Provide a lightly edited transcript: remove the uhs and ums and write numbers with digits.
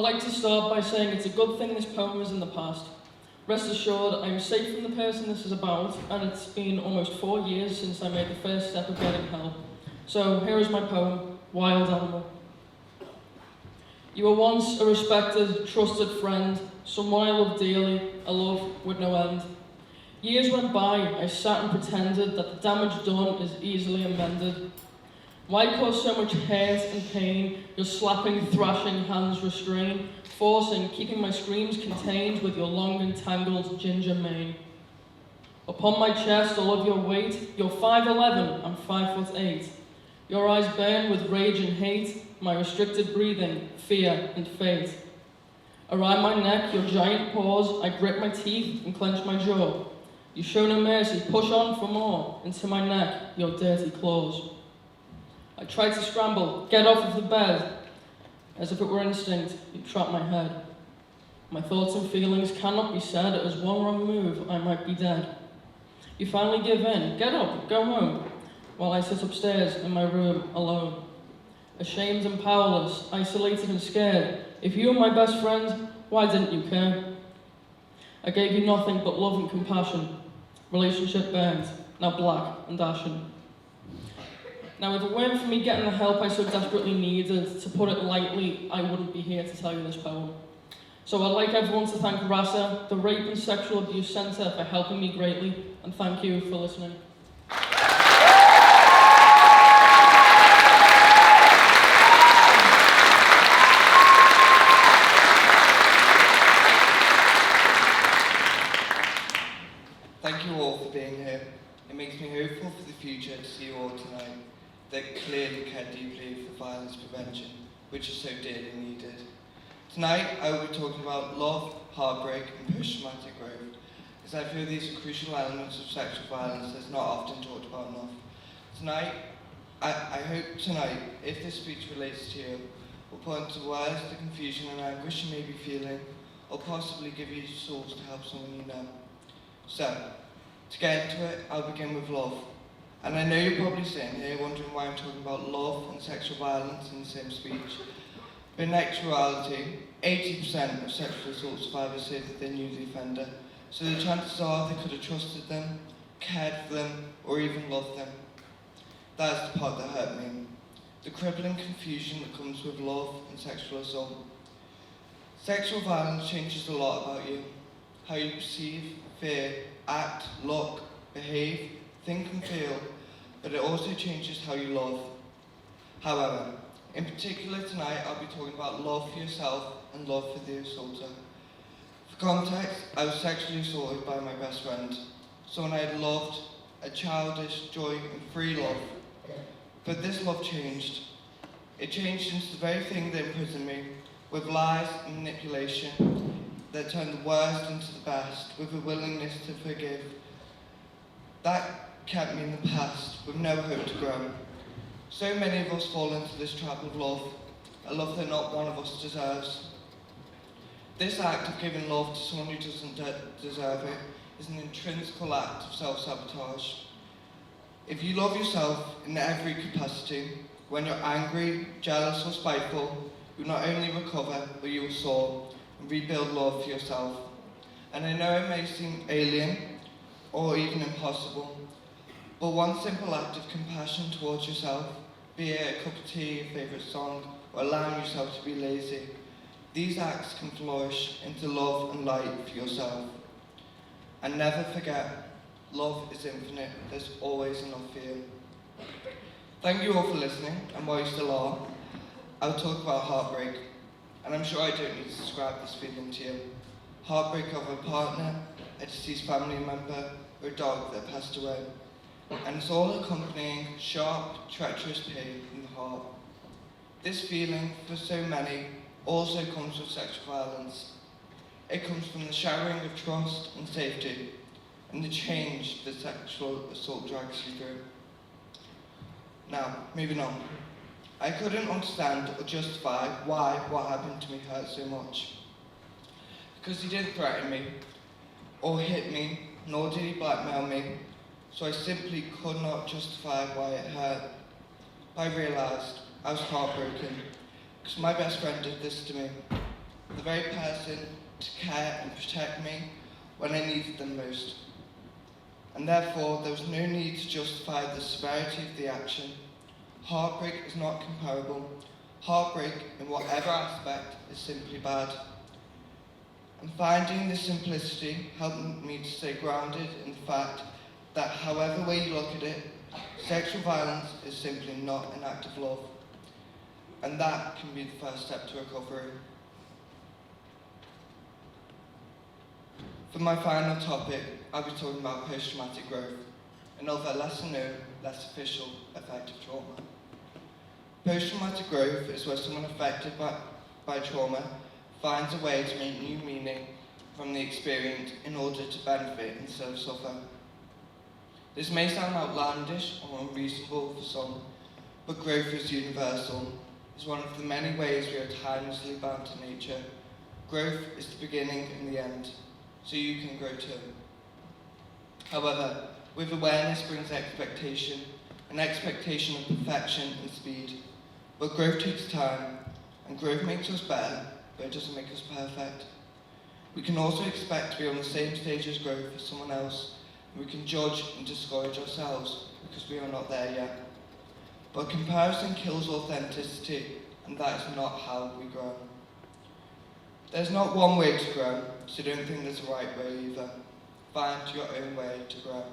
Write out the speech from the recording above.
like to start by saying it's a good thing this poem is in the past. Rest assured, I am safe from the person this is about, and it's been almost 4 years since I made the first step of getting help. So here is my poem, Wild Animal. You were once a respected, trusted friend, someone I loved dearly, a love with no end. Years went by, I sat and pretended that the damage done is easily amended. Why cause so much hurt and pain, your slapping, thrashing hands restrain, forcing, keeping my screams contained with your long and tangled ginger mane? Upon my chest all of your weight, you're 5'11", I'm 5'8". Your eyes burn with rage and hate, my restricted breathing, fear and fate. Around my neck, your giant paws, I grip my teeth and clench my jaw. You show no mercy, push on for more, into my neck, your dirty claws. I try to scramble, get off of the bed. As if it were instinct, you trap my head. My thoughts and feelings cannot be said, as one wrong move, I might be dead. You finally give in, get up, go home, while I sit upstairs in my room alone. Ashamed and powerless, isolated and scared. If you were my best friend, why didn't you care? I gave you nothing but love and compassion. Relationship burnt, now black and ashen. Now, if it weren't for me getting the help I so desperately needed, to put it lightly, I wouldn't be here to tell you this poem. So I'd like everyone to thank RASA, the Rape and Sexual Abuse Centre, for helping me greatly, and thank you for listening. Thank you all for being here. It makes me hopeful for the future to see you all tonight that clearly care deeply for violence prevention, which is so dearly needed. Tonight I will be talking about love, heartbreak and post-traumatic growth, as I feel these are crucial elements of sexual violence that's not often talked about enough. Tonight, I hope tonight, if this speech relates to you, will put into words the confusion and anguish you may be feeling, or possibly give you tools to help someone you know. So, to get into it, I'll begin with love. And I know you're probably sitting here wondering why I'm talking about love and sexual violence in the same speech. But in actuality, 80% of sexual assault survivors say that they knew the offender, so the chances are they could have trusted them, cared for them, or even loved them. That is the part that hurt me. The crippling confusion that comes with love and sexual assault. Sexual violence changes a lot about you. How you perceive, fear, act, look, behave, think and feel, but it also changes how you love. However, in particular tonight I'll be talking about love for yourself and love for the assaulter. For context, I was sexually assaulted by my best friend, someone I had loved, a childish, joy and free love. But this love changed. It changed into the very thing that imprisoned me, with lies and manipulation that turned the worst into the best, with a willingness to forgive. That kept me in the past, with no hope to grow. So many of us fall into this trap of love, a love that not one of us deserves. This act of giving love to someone who doesn't deserve it is an intrinsic act of self-sabotage. If you love yourself in every capacity, when you're angry, jealous or spiteful, you'll not only recover, but you will soar and rebuild love for yourself. And I know it may seem alien or even impossible, but one simple act of compassion towards yourself, be it a cup of tea, a favourite song, or allowing yourself to be lazy, these acts can flourish into love and light for yourself. And never forget, love is infinite, there's always enough for you. Thank you all for listening, and while you still are, I'll talk about heartbreak. And I'm sure I don't need to describe this feeling to you. Heartbreak of a partner, a deceased family member, or a dog that passed away. And it's all accompanying sharp, treacherous pain in the heart. This feeling, for so many, also comes with sexual violence. It comes from the shattering of trust and safety, and the change that sexual assault drags you through. Now, moving on. I couldn't understand or justify why what happened to me hurt so much. Because he didn't threaten me, or hit me, nor did he blackmail me, so I simply could not justify why it hurt. I realised I was heartbroken, because my best friend did this to me. the very person to care and protect me when I needed them most. And therefore, there was no need to justify the severity of the action. Heartbreak is not comparable. Heartbreak, in whatever aspect, is simply bad. And finding this simplicity helped me to stay grounded in the fact that however way you look at it, sexual violence is simply not an act of love. And that can be the first step to recovery. For my final topic, I'll be talking about post-traumatic growth, another lesser known, less official effect of trauma. Post-traumatic growth is where someone affected by trauma finds a way to make new meaning from the experience in order to benefit instead of suffer. This may sound outlandish or unreasonable for some, but growth is universal. It's one of the many ways we are timelessly bound to nature. Growth is the beginning and the end, so you can grow too. However, with awareness brings expectation, an expectation of perfection and speed. But growth takes time, and growth makes us better, but it doesn't make us perfect. We can also expect to be on the same stage as growth as someone else, and we can judge and discourage ourselves because we are not there yet. But comparison kills authenticity, and that is not how we grow. There's not one way to grow, so don't think there's a right way either. Find your own way to grow.